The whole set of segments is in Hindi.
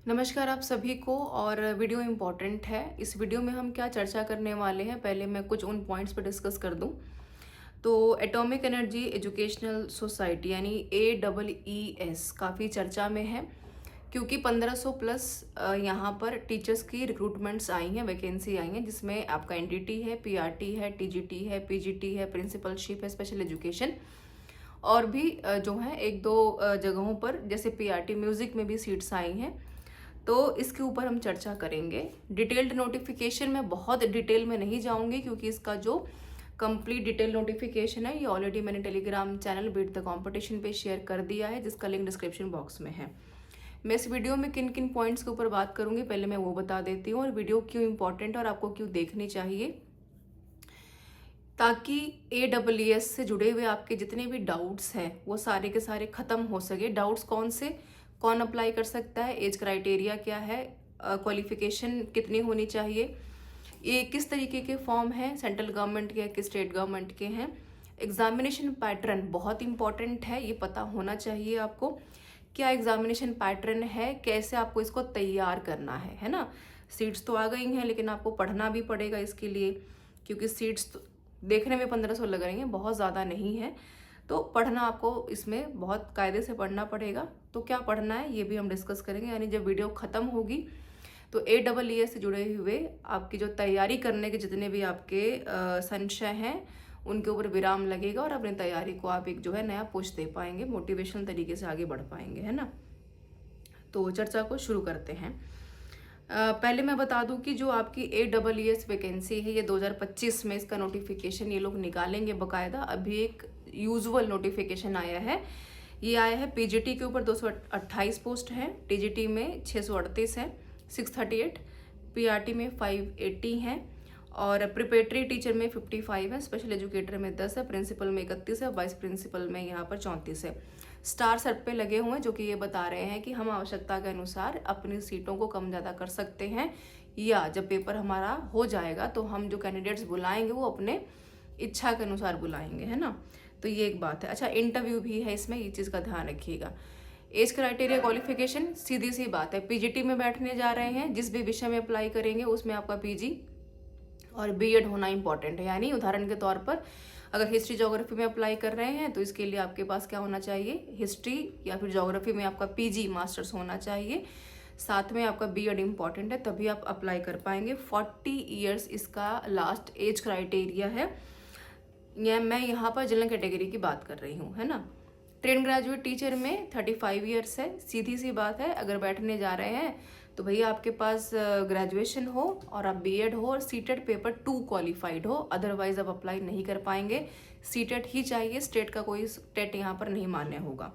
नमस्कार आप सभी को। और वीडियो इम्पॉर्टेंट है। इस वीडियो में हम क्या चर्चा करने वाले हैं, पहले मैं कुछ उन पॉइंट्स पर डिस्कस कर दूं। तो एटॉमिक एनर्जी एजुकेशनल सोसाइटी यानी AEES काफ़ी चर्चा में है, क्योंकि 1500 प्लस यहाँ पर टीचर्स की रिक्रूटमेंट्स आई हैं, वैकेंसी आई हैं, जिसमें आपका एनडीटी है, पीआरटी है, टीजीटी है, पीजीटी है, प्रिंसिपलशिप है, स्पेशल एजुकेशन और भी जो है एक दो जगहों पर, जैसे पीआरटी म्यूजिक में भी सीट्स आई हैं। तो इसके ऊपर हम चर्चा करेंगे। डिटेल्ड नोटिफिकेशन में बहुत डिटेल में नहीं जाऊंगी, क्योंकि इसका जो कंप्लीट डिटेल नोटिफिकेशन है ये ऑलरेडी मैंने Telegram channel beat the competition पे शेयर कर दिया है, जिसका लिंक डिस्क्रिप्शन बॉक्स में है। मैं इस वीडियो में किन किन पॉइंट्स के ऊपर बात करूंगी, पहले मैं वो बता देती हूँ, और वीडियो क्यों इंपॉर्टेंट और आपको क्यों देखनी चाहिए, ताकि AEES से जुड़े हुए आपके जितने भी डाउट्स हैं वो सारे के सारे खत्म हो सके। डाउट्स कौन से, कौन अप्लाई कर सकता है, एज क्राइटेरिया क्या है, क्वालिफिकेशन कितनी होनी चाहिए, ये किस तरीके के फॉर्म हैं, सेंट्रल गवर्नमेंट के कि स्टेट गवर्नमेंट के हैं, एग्जामिनेशन पैटर्न बहुत इंपॉर्टेंट है, ये पता होना चाहिए आपको। क्या एग्जामिनेशन पैटर्न है, कैसे आपको इसको तैयार करना है ना। सीट्स तो आ गई हैं, लेकिन आपको पढ़ना भी पड़ेगा इसके लिए, क्योंकि सीट्स तो देखने में 1500 लग रही हैं, बहुत ज़्यादा नहीं है। तो पढ़ना आपको इसमें बहुत कायदे से पढ़ना पड़ेगा। तो क्या पढ़ना है ये भी हम डिस्कस करेंगे, यानी जब वीडियो ख़त्म होगी तो AEES से जुड़े हुए आपकी जो तैयारी करने के जितने भी आपके संशय हैं उनके ऊपर विराम लगेगा, और अपनी तैयारी को आप एक जो है नया पुश दे पाएंगे, मोटिवेशनल तरीके से आगे बढ़ पाएंगे, है ना। तो चर्चा को शुरू करते हैं। पहले मैं बता दूं कि जो आपकी AEES वैकेंसी है ये 2025 में इसका नोटिफिकेशन ये लोग निकालेंगे बकायदा। अभी एक यूजुअल नोटिफिकेशन आया है, ये आया है पीजीटी के ऊपर 228 पोस्ट हैं, टीजीटी में 638 है, 638, पीआरटी में 580 हैं, और प्रिपरेटरी टीचर में 55 है, स्पेशल एजुकेटर में 10 है, प्रिंसिपल में 31 है, वाइस प्रिंसिपल में यहाँ पर 34 है। स्टार सेट पे लगे हुए हैं, जो कि ये बता रहे हैं कि हम आवश्यकता के अनुसार अपनी सीटों को कम ज़्यादा कर सकते हैं, या जब पेपर हमारा हो जाएगा तो हम जो कैंडिडेट्स बुलाएंगे वो अपने इच्छा के अनुसार बुलाएंगे, है ना। तो ये एक बात है। अच्छा, इंटरव्यू भी है इसमें, ये चीज़ का ध्यान रखिएगा। एज क्राइटेरिया क्वालिफिकेशन सीधी सी बात है, पीजीटी में बैठने जा रहे हैं, जिस भी विषय में अप्लाई करेंगे उसमें आपका पीजी और बीएड होना इंपॉर्टेंट है। यानी उदाहरण के तौर पर अगर हिस्ट्री ज्योग्राफी में अप्लाई कर रहे हैं तो इसके लिए आपके पास क्या होना चाहिए, हिस्ट्री या फिर ज्योग्राफी में आपका पीजी मास्टर्स होना चाहिए, साथ में आपका बीएड इंपॉर्टेंट है, तभी आप अप्लाई कर पाएंगे। 40 ईयर्स इसका लास्ट एज क्राइटेरिया है। मैं यहाँ पर जनरल कैटेगरी की बात कर रही हूँ, है ना। ट्रेन ग्रेजुएट टीचर में 35 ईयर्स है। सीधी सी बात है, अगर बैठने जा रहे हैं तो भैया आपके पास ग्रेजुएशन हो और आप बीएड हो और सीटेट पेपर 2 क्वालिफाइड हो, अदरवाइज आप अप्लाई नहीं कर पाएंगे। सीटेट ही चाहिए, स्टेट का कोई टेट यहाँ पर नहीं मान्य होगा।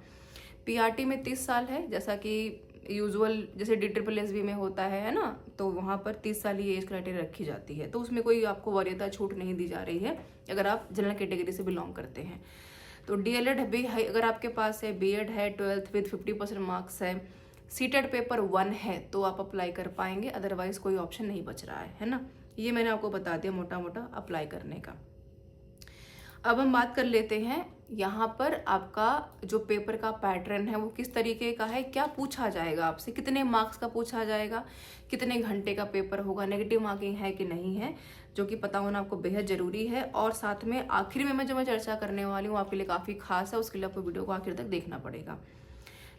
पीआरटी में 30 साल है, जैसा कि यूजुअल जैसे DSSB में होता है ना, तो वहाँ पर 30 साल ही एज क्राइटेरिया रखी जाती है, तो उसमें कोई आपको वरीयता छूट नहीं दी जा रही है अगर आप जनरल कैटेगरी से बिलोंग करते हैं। तो डीएलएड भी है अगर आपके पास है, बीएड है, 12th विद 50% मार्क्स है, सीटेट पेपर 1 है, तो आप अप्लाई कर पाएंगे, अदरवाइज कोई ऑप्शन नहीं बच रहा है ना। ये मैंने आपको बता दिया मोटा मोटा अप्लाई करने का। अब हम बात कर लेते हैं यहाँ पर आपका जो पेपर का पैटर्न है वो किस तरीके का है, क्या पूछा जाएगा आपसे, कितने मार्क्स का पूछा जाएगा, कितने घंटे का पेपर होगा, नेगेटिव मार्किंग है कि नहीं है, जो कि पता होना आपको बेहद जरूरी है। और साथ में आखिर में मैं चर्चा करने वाली हूँ आपके लिए काफ़ी खास है, उसके लिए आपको वीडियो को आखिर तक देखना पड़ेगा,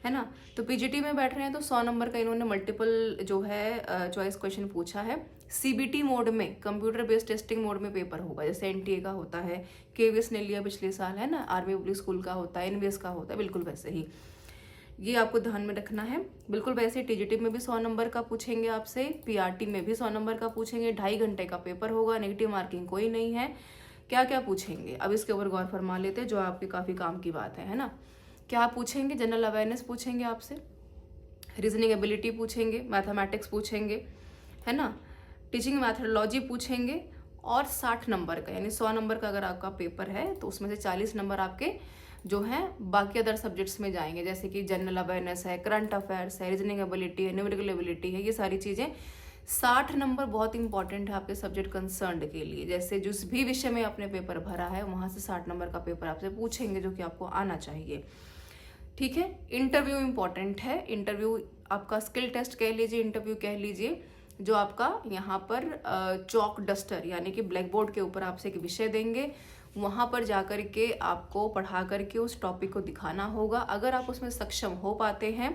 है ना। तो पीजीटी में बैठ रहे हैं तो 100 नंबर का इन्होंने मल्टीपल जो है चॉइस क्वेश्चन पूछा है। सीबीटी मोड में, कंप्यूटर बेस्ड टेस्टिंग मोड में पेपर होगा, जैसे एनटीए का होता है, केवीएस ने लिया पिछले साल, है ना, आर्मी पब्लिक स्कूल का होता है, एनवीएस का होता है, बिल्कुल वैसे ही ये आपको ध्यान में रखना है। बिल्कुल वैसे टीजीटी में भी 100 नंबर का पूछेंगे आपसे, पीआरटी में भी 100 नंबर का पूछेंगे, 2.5 घंटे का पेपर होगा, नेगेटिव मार्किंग कोई नहीं है। क्या क्या पूछेंगे अब इसके ऊपर गौर फरमा लेते हैं, जो आपके काफ़ी काम की बात है ना। क्या पूछेंगे, जनरल अवेयरनेस पूछेंगे आपसे, रीजनिंग एबिलिटी पूछेंगे, मैथमेटिक्स पूछेंगे, है ना, टीचिंग मैथडोलॉजी पूछेंगे, और 60 नंबर का यानी 100 नंबर का अगर आपका पेपर है तो उसमें से 40 नंबर आपके जो हैं बाकी अदर सब्जेक्ट्स में जाएंगे, जैसे कि जनरल अवेयरनेस है, करंट अफेयर्स है, रीजनिंग एबिलिटी है, न्यूमेरिकल एबिलिटी है, ये सारी चीज़ें। 60 नंबर बहुत इंपॉर्टेंट है आपके सब्जेक्ट कंसर्न्ड के लिए, जैसे जिस भी विषय में आपने पेपर भरा है वहाँ से 60 नंबर का पेपर आपसे पूछेंगे, जो कि आपको आना चाहिए, ठीक है। इंटरव्यू इंपॉर्टेंट है, इंटरव्यू आपका स्किल टेस्ट कह लीजिए, इंटरव्यू कह लीजिए, जो आपका यहाँ पर चॉक डस्टर यानी कि ब्लैक बोर्ड के ऊपर आपसे एक विषय देंगे, वहाँ पर जा कर के आपको पढ़ा करके उस टॉपिक को दिखाना होगा। अगर आप उसमें सक्षम हो पाते हैं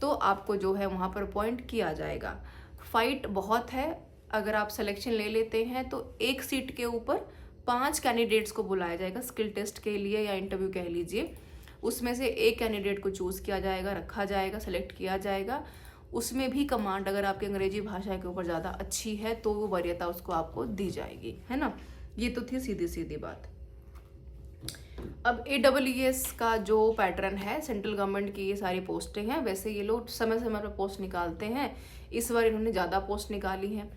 तो आपको जो है वहाँ पर अपॉइंट किया जाएगा। फाइट बहुत है, अगर आप सिलेक्शन ले लेते हैं तो एक सीट के ऊपर 5 कैंडिडेट्स को बुलाया जाएगा स्किल टेस्ट के लिए या इंटरव्यू कह लीजिए। उसमें से एक कैंडिडेट को चूज किया जाएगा, रखा जाएगा, सेलेक्ट किया जाएगा। उसमें भी कमांड अगर आपकी अंग्रेजी भाषा के ऊपर ज़्यादा अच्छी है तो वो वरीयता उसको आपको दी जाएगी, है ना। ये तो थी सीधी सीधी बात। अब AWS का जो पैटर्न है, सेंट्रल गवर्नमेंट की ये सारी पोस्टें हैं, वैसे ये लोग समय समय पर पोस्ट निकालते हैं, इस बार इन्होंने ज़्यादा पोस्ट निकाली हैं।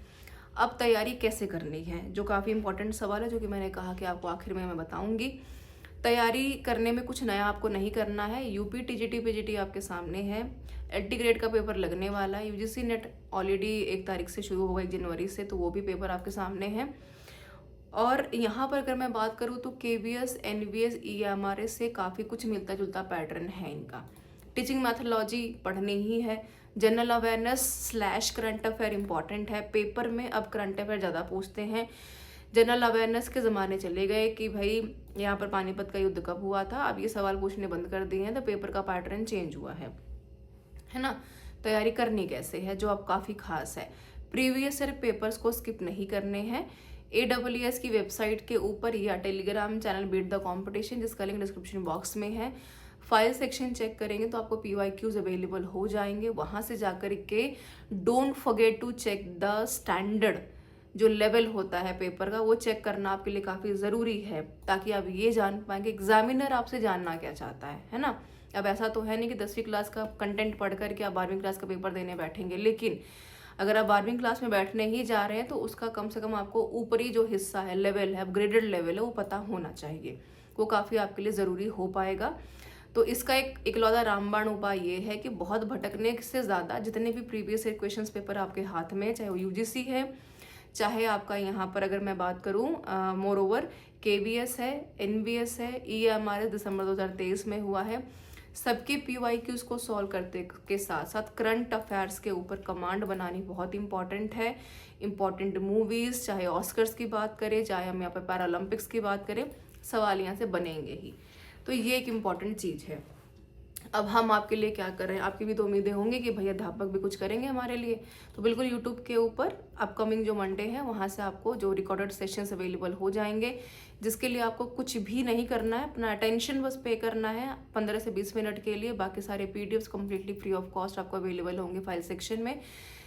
अब तैयारी कैसे करनी है, जो काफ़ी इंपॉर्टेंट सवाल है, जो कि मैंने कहा कि आपको आखिर में मैं बताऊंगी। तैयारी करने में कुछ नया आपको नहीं करना है। यूपी TGT PGT आपके सामने है, LT ग्रेड का पेपर लगने वाला है। UGC नेट ऑलरेडी 1 तारीख से शुरू होगा, 1 जनवरी से, तो वो भी पेपर आपके सामने है। और यहाँ पर अगर मैं बात करूँ तो KVS, NVS, EMRS से काफ़ी कुछ मिलता जुलता पैटर्न है इनका। टीचिंग मैथोलॉजी पढ़नी ही है। General awareness / current affair important है। पेपर में अब करंट अफेयर ज़्यादा पूछते हैं। जनरल अवेयरनेस के ज़माने चले गए कि भाई यहाँ पर पानीपत का युद्ध कब हुआ था, अब ये सवाल पूछने बंद कर दिए हैं, तो पेपर का पैटर्न चेंज हुआ है ना। तैयारी करनी कैसे है, जो अब काफ़ी खास है। प्रीवियस ईयर पेपर्स को स्किप नहीं करने हैं। AWS की वेबसाइट के ऊपर या Telegram channel beat the competition, जिसका लिंक डिस्क्रिप्शन बॉक्स में है, फाइल सेक्शन चेक करेंगे तो आपको PYQs अवेलेबल हो जाएंगे। वहाँ से जाकर के don't forget to check the standard, जो लेवल होता है पेपर का, वो चेक करना आपके लिए काफ़ी ज़रूरी है, ताकि आप ये जान पाएंगे एग्जामिनर आपसे जानना क्या चाहता है ना। अब ऐसा तो है नहीं कि 10वीं क्लास का कंटेंट पढ़ कर के आप 12वीं क्लास का पेपर देने बैठेंगे, लेकिन अगर आप 12वीं क्लास में बैठने ही जा रहे हैं तो उसका कम से कम आपको ऊपरी जो हिस्सा है, लेवल है, अपग्रेडेड लेवल है, वो पता होना चाहिए। वो काफ़ी आपके लिए ज़रूरी हो पाएगा। तो इसका एक इकलौता रामबाण उपाय ये है कि बहुत भटकने से ज़्यादा जितने भी प्रीवियस ईयर क्वेश्चंस पेपर आपके हाथ में, चाहे वो UGC है, चाहे आपका यहाँ पर अगर मैं बात करूँ मोर ओवर KVS है, NVS है, EMRS दिसंबर 2023 में हुआ है, सबके PYQs को सॉल्व करते के साथ साथ करंट अफेयर्स के ऊपर कमांड बनानी बहुत इंपॉर्टेंट है। इंपॉर्टेंट मूवीज़, चाहे ऑस्कर्स की बात करें, चाहे हम यहाँ पर पैरालंपिक्स की बात करें, सवाल यहाँ से बनेंगे ही। तो ये एक इम्पॉर्टेंट चीज़ है। अब हम आपके लिए क्या कर रहे हैं, आपकी भी तो उम्मीदें होंगी कि भैया अध्यापक भी कुछ करेंगे हमारे लिए। तो बिल्कुल यूट्यूब के ऊपर अपकमिंग जो मंडे है वहाँ से आपको जो रिकॉर्डेड सेशंस अवेलेबल हो जाएंगे, जिसके लिए आपको कुछ भी नहीं करना है, अपना अटेंशन बस पे करना है 15 से 20 मिनट के लिए। बाकी सारे PDFs completely free of cost आपको अवेलेबल होंगे फाइल सेक्शन में।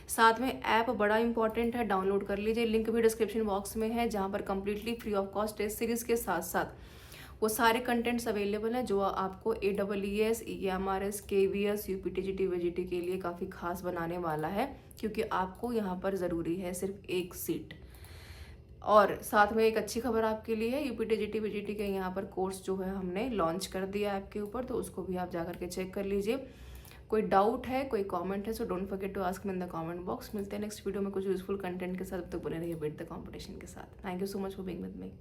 साथ में ऐप बड़ा इंपॉर्टेंट है, डाउनलोड कर लीजिए, लिंक भी डिस्क्रिप्शन बॉक्स में है, जहाँ पर completely free of cost test series के साथ साथ वो सारे कंटेंट्स अवेलेबल हैं जो आपको AWS, EMRS, KVS, UP TGT VGT के लिए काफ़ी खास बनाने वाला है, क्योंकि आपको यहाँ पर ज़रूरी है सिर्फ एक सीट। और साथ में एक अच्छी खबर आपके लिए है, UP TGT VGT के यहाँ पर कोर्स जो है हमने लॉन्च कर दिया ऐप के ऊपर, तो उसको भी आप जाकर के चेक कर लीजिए। कोई डाउट है, कोई कमेंट है, so don't forget to ask me in the comment box. मिलते हैं नेक्स्ट वीडियो में कुछ यूजफुल कंटेंट के साथ, तब तक बने रहिए बीट द कंपटीशन के साथ। Thank you so much for being with me.